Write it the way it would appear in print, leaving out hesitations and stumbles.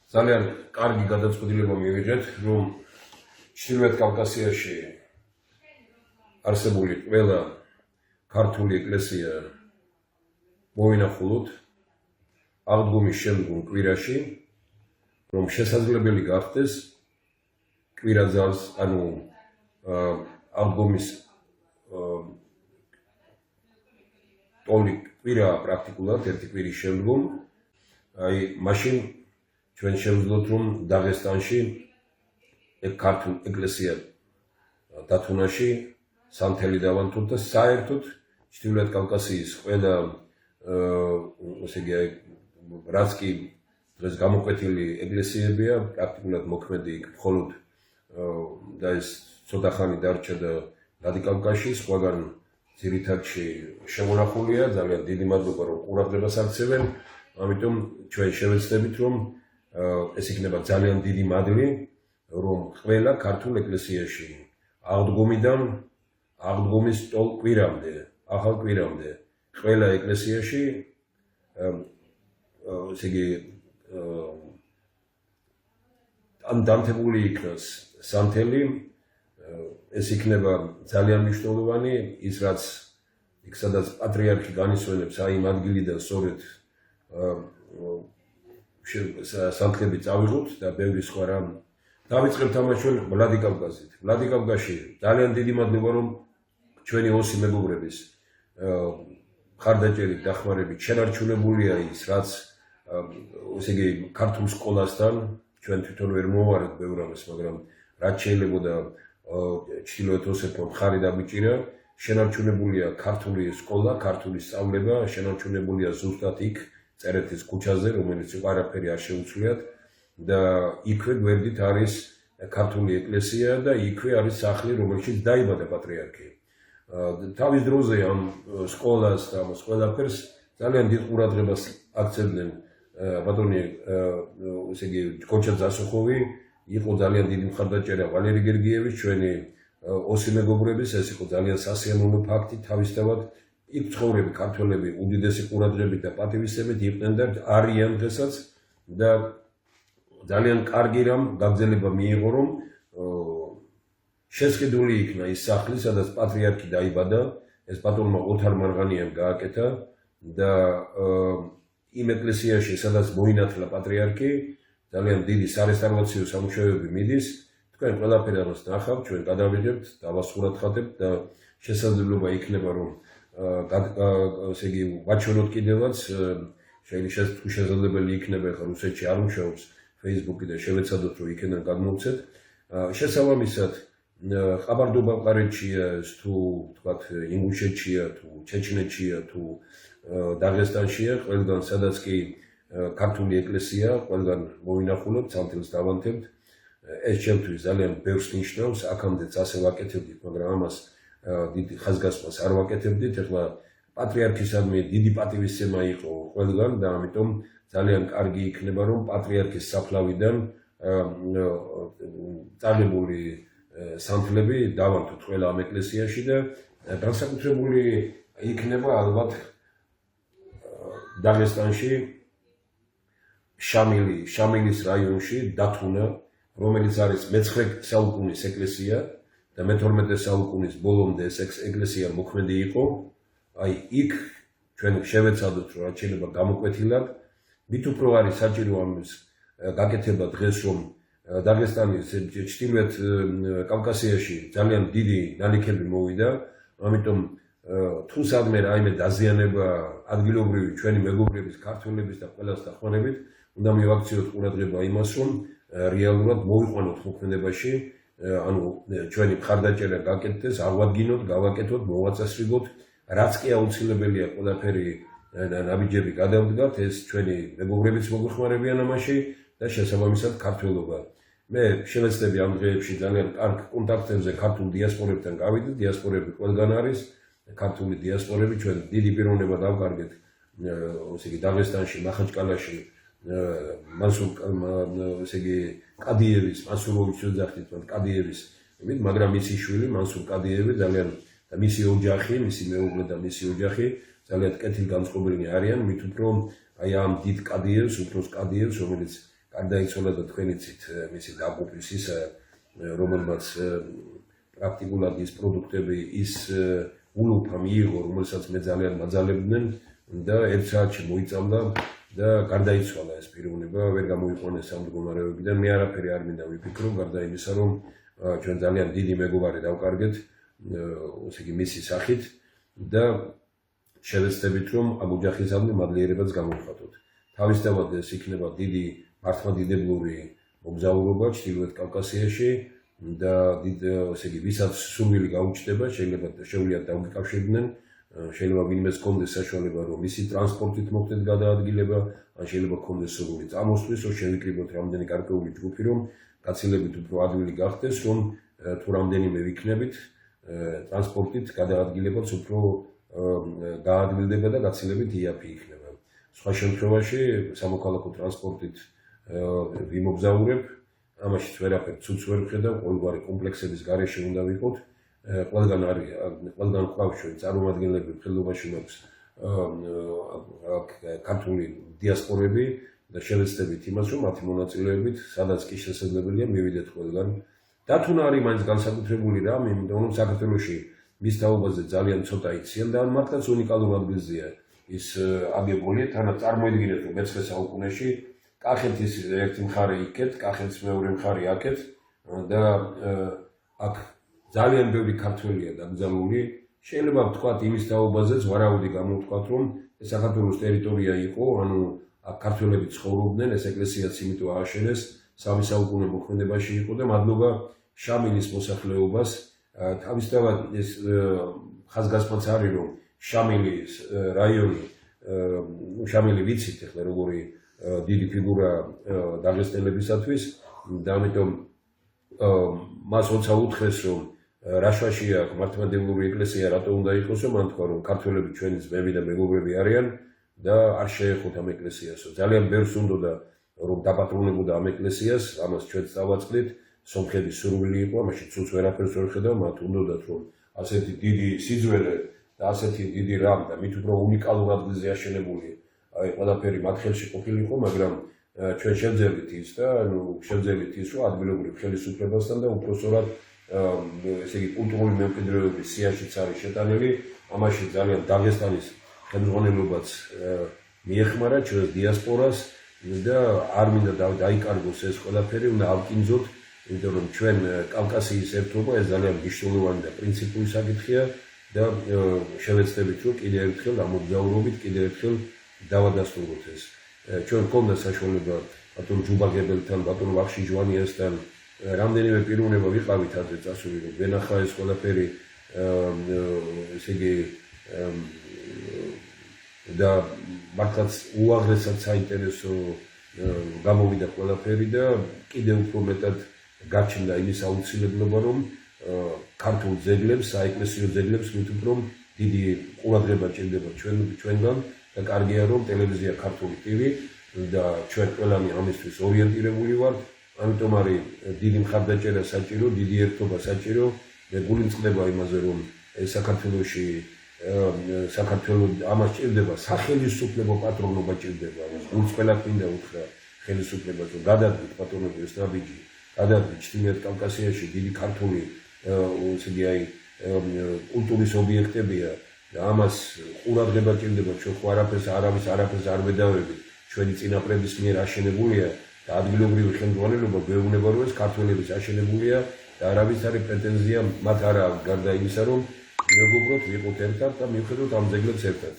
ძალიან კარგი გადაწყვეტილება მივიღეთ, რომ ჩრდილოეთ კავკასიაში არსებული ყველა ქართული ეკლესია მოვინახულოთ აღდგომის შემდგომ კვირაში, რომ შესაძლებელი გახდეს კვირაძალს, ანუ აღდგომის ტოლი კვირა პრაქტიკულად ერთი კვირის შემდგომ, აი მაშინ ჩვენ შევძლოთ, რომ დაღესტანში ქართულ ეკლესია დათუნაში სამთელი დავანთოთ და საერთოდ ჩრდილოეთ კავკასიის ყველა ესე იგი რაც კი დღეს გამოკვეთილი ეკლესიებია, პრაქტიკულად მოქმედი იქ მხოლოდ და ეს ცოტა ხანი დარჩა და რადიკალკაში, სხვაგან ძირითადში შემონახულია, ძალიან დიდი მადლობა რომ ყურადღებას აქცევენ, ამიტომ ჩვენ შევეცდებით რომ ეს იქნება ძალიან დიდი მადლი, რომ ყველა ქართულ ეკლესიაში აღდგომიდან აღდგომის ტოლ კვირამდე, ახალ კვირამდე, ყველა ეკლესიაში ესე იგი დამთებული იქნას სამთელი, ეს იქნება ძალიან მნიშვნელოვანი, ის რაც იქ სადაც პატრიარქი განისვენებს აი იმ ადგილიდან სწორედ სამთლები წავიღოთ და ბევრი სხვა რამ. დავიწყებთ ამას ჩვენ ვლადიკავკაზით. ვლადიკავკაზში ძალიან დიდი მადლობა რომ ჩვენი ოსი მეგობრების მხარდაჭერით დახმარებით შენარჩუნებულია ის, რაც ესე იგი ქართულ სკოლასთან ჩვენ თვითონ ვერ მოვარეთ ბევრ ამას, მაგრამ რაც შეიძლებოდა ჩრდილოეთ ოსეთმა მხარი დაგვიჭირა, შენარჩუნებულია ქართული სკოლა, ქართული სწავლება, შენარჩუნებულია ზუსტად იქ წერეთის ქუჩაზე, რომელიც იყო არაფერი არ შეუცვლიათ და იქვე გვერდით არის ქართული ეკლესია და იქვე არის სახლი, რომელშიც დაიბადა პატრიარქი. თავის დროზე ამ სკოლას და ამ ყველაფერს ძალიან დიდ ყურადღებას აქცევდნენ ბატონი ესე იგი გოჩა ზასუხოვი, იყო ძალიან დიდი მხარდაჭერა ვალერი გერგიევის, ჩვენი ოსი მეგობრების, ეს იყო ძალიან სასიამოვნო ფაქტი, თავისთავად იქ ცხოვრები ქართველები უდიდესი ყურადღებით და პატივისცემით იყვნენ და არიან დღესაც და ძალიან კარგი რამ გაგრძელება მიიღო, რომ შესყიდული იქნა ის სახლი, სადაც პატრიარქი დაიბადა, ეს ბატონმა ოთარ მარღანიამ გააკეთა და იმ ეკლესიაში, სადაც მოინათლა პატრიარქი, ძალიან დიდი სარესტავრაციო სამუშაოები მიდის. თქვენ ყველაფერი ამას ნახავთ, ჩვენ გადავიღებთ, დავასურათხადებთ და შესაძლებლობა იქნება, რომ ესე იგი ვაჩვენოთ კიდევაც, შეიძლება შესაძლებელი იქნება, ხა რუსეთში არ მუშაობს Facebook-ი და შევეცადოთ, რომ იქიდან გადმოვცეთ. შესაბამისად, ყაბარდო-ბალყარეთშია, თუ თქვათ ინგუშეთშია, თუ ჩეჩნეთშია, თუ დაღესტანშია, ყველგან სადაც კი ქართული ეკლესია, ყველგან მოვინახულობთ, სამთელს დავანთებთ. ეს ჩემთვის ძალიან ბევრს ნიშნავს, აქამდეც ასე ვაკეთებდით, მაგრამ ამას დიდი ხაზგასმას არ ვაკეთებდით. ახლა პატრიარქისადმი დიდი პატივისცემა იყო ყველგან და ამიტომ ძალიან კარგი იქნება, რომ პატრიარქის საფლავიდან წაგებული სამთლები დავანთოთ ყველა ამ ეკლესიაში და განსაკუთრებული იქნება ალბათ დაღესტანში შამილის რაიონში დათუნა, რომელიც არის მე-9 საუკუნის ეკლესია და მე-12 საუკუნის ბოლომდე ეს ეკლესია მოქმედი იყო. აი იქ ჩვენ შევეცადოთ, რომ რაც შეიძლება გამოკვეთილად, მით უფრო არის საჭირო ამის გაკეთება დღეს, რომ დაღესტანის ჩრდილოეთ კავკასიაში ძალიან დიდი ნალექები მოვიდა, ამიტომ თუ სადმე რაიმე დაზიანება ადგილობრივი ჩვენი მეგობრების, ქართველების და ყველას დახმარებით, უნდა მივაქციოთ ყურადღება იმას, რომ რეალურად მოვიყვანოთ მოქმედებაში, ანუ ჩვენი მხარდაჭერა გაკეთდეს, აღვადგინოთ, გავაკეთოთ, მოვაწესრიგოთ, რაც კი აუცილებელია ყველაფერი ნაბიჯები გადავდგათ, ეს ჩვენი მეგობრებიც მოგვეხმარებიან ამაში და შესაბამისად ქართველობა. მე შევეცდები ამ დღეებში ძალიან კარგ კონტაქტებზე ქართულ დიასპორებთან გავიდეთ, დიასპორები ყველგან არის, ქართული დიასპორები ჩვენ დიდი პიროვნება დავკარგეთ, ესე იგი დაღესტანში, მახაჩკალაში, ესე იგი კადიევის, მასუროვის ოჯახით, კადიევის, მაგრამ მისი შვილი მასურ კადიევი ძალიან და მისი ოჯახი, მისი მეუღლე და მისი ოჯახი ძალიან კეთილგანწყობილნი არიან, მით უფრო აი ამ დიდ კადიევს, უფროს კადიევს, რომელიც გარდაიცვალა და თქვენ იცით მისი დაღუპვის ისა, რომელმაც პრაქტიკულად ის პროდუქტები ის ულუფა მიიღო, რომელსაც მე ძალიან მაძალებდნენ და 1 საათში მოიწამდა და გარდაიცვალა ეს პიროვნება, ვერ გამოიყვანეს ამ მდგომარეობიდან. მე არაფერი არ მინდა ვიფიქრო, გარდა იმისა, რომ ჩვენ ძალიან დიდი მეგობარი დავკარგეთ, ესე იგი მისი სახით და შევეცდებით, რომ ამ ოჯახისადმი მადლიერებაც გამოვხატოთ. თავისთავად ეს იქნება დიდი მართლმადიდებლური მოგზაურობა ჩრდილოეთ კავკასიაში და ესე იგი ვისაც სურვილი გაუჩნდება, შეიძლება შეუძლიათ დავიკავშირდნენ, შეიძლება ვინმეს ჰქონდეს საშუალება, რომ მისი ტრანსპორტით მოხდეს გადაადგილება, ან შეიძლება ჰქონდეს სურვილი წამოსვლის, რომ შევიკრიბოთ რამდენი გარკვეული ჯგუფი, რომ გაცილებით უფრო ადვილი გახდეს, რომ თუ რამდენიმე ვიქნებით ტრანსპორტით გადაადგილებაც უფრო გაადვილდება და გაცილებით იაფი იქნება. სხვა შემთხვევაში სამოქალაქო ტრანსპორტით ვიმოგზაურებ, ამაშიც ვერაფერ ცუდს ვერ ვხედავ, ყოველგვარი კომპლექსების გარეშე უნდა ვიყოთ. ყველგან არის, ყველგან ყავს ჩვენ წარმომადგენლები, ხელობაში მაქვს ქართული დიასპორები და შევეცდებით იმას, რომ მათი მონაწილეობით, სადაც კი შესაძლებელია, მივიდეთ ყველგან. დათუნა არის მაინც განსაკუთრებული რამ, იმიტომ რომ საქართველოში მის თაობაზე ძალიან ცოტა იციან და მართლაც უნიკალურ ადგილზეა ის აგებული. თანაც წარმოიდგინეთ, რომ მე-19 საუკუნეში კახეთის ერთი მხარე იქეთ, კახეთის მეორე მხარე აქეთ და აქ ძალიან ბევრი ქართველია დაკრძალული. შეიძლება ვთქვათ იმის თაობაზეც ვარაუდი გამოვთქვათ, რომ ეს საქართველოს ტერიტორია იყო, ანუ აქ ქართველები ცხოვრობდნენ, ეს ეკლესიაც იმიტომ ააშენეს, 3 საუკუნე მოქმედებაში იყო და მადლობა შამილის მოსახლეობას. თავისთავად ეს ხაზგასმაც არის, რომ შამილის რაიონი, შამილი ვიცით ახლა როგორი დიდი ფიგურა დაღესტნელებისათვის და ამიტომ მას როცა უთხრეს, რომ რაშვაში აქვს მართლმადიდებლური ეკლესია, რატო უნდა იყოს, მან თქვა, რომ ქართველები ჩვენი ძმები და მეგობრები არიან და არ შეეხოთ ამ ეკლესიასო. ძალიან ბევრს უნდოდა, რომ დაპატრონებოდა ამ ეკლესიას, ამას ჩვენც დავაწყდით. სომხების სურვილი იყო, ამაში ცუდს ვერაფერს ვერ ხედავ, მათ უნდოდათ, რომ ასეთი დიდი სიძველე და ასეთი დიდი რამ და მით უფრო უნიკალურ ადგილზე აშენებული ყველაფერი მათ ხელში ყოფილიყო, მაგრამ ჩვენ შევძელით ის და შევძელით ის, რომ ადგილობრივ ხელისუფლებასთან და უпростоრად ესე იგი კულტურული მემკვიდრეობის სიაშიც არის შეტანილი. ამაში ძალიან დაღესტანის ხელმძღვანელობაც მიეხმარა ჩვენს დიასპორას და არ მინდა დაიკარგოს ეს ყველაფერი, უნდა ავკინძოთ, იმიტომ რომ ჩვენ კავკასიის ერთობა ეს ძალიან მნიშვნელოვანი და პრინციპული საკითხია და შევეცდებით, რომ კიდევ ერთხელ ამ მოგზაურობით კიდევ ერთხელ დავადასტუროთ ეს. ჩვენ გქონდა საშუალება ბატონ ჯუბაგებელთან, ბატონ ვახში ჯვანიასთან რამდენიმე პიროვნება ვიყავით ადრე წასული, რომ ვენახა ეს ყველაფერი, ესე იგი და მართლაც უაღრესად საინტერესო გამოვიდა ყველაფერი და კიდევ უფრო მეტად გაჩნდა იმის აუცილებლობა, რომ ქართულ ძეგლებს, საეკლესიო ძეგლებს მით უფრო დიდი ყურადღება ჭირდება ჩვენგან და კარგია, რომ ტელევიზია ქართული ტივი და ჩვენ ყველანი ამისთვის ორიენტირებული ვართ. ამიტომ არის დიდი მხარდაჭერა საჭირო, დიდი ერთობა საჭირო. მე გულიმწყდება იმაზე, რომ საქართველოში საქართველოს ამას ჭირდება სახელმწიფო პატრონობა ჭირდება. გულს ყველა წინდა უთხრა ხელისუფლებას, რომ გადადგეთ პატრონები ესტრაბიჯი, გადადგეთ ჩრდილოეთ კავკასიაში დიდი ქართული ესე იგი აი კულტურის ობიექტებია და ამას ყურადღება ჭირდება. ჩვენ ხო არაფერს არ ვედავებით, ჩვენი წინაპრების მიერ აშენებულია და ადგილობრივი ხელმძღვანელობა გვეუბნება, რომ ეს ქართველების აშენებულია და არავის არის პრეტენზია მათ არ აქვს, გარდა იმისა, რომ მეგობრობთ, ვიყოთ ერთად და მივხედოთ ამ ძეგლებს ერთად.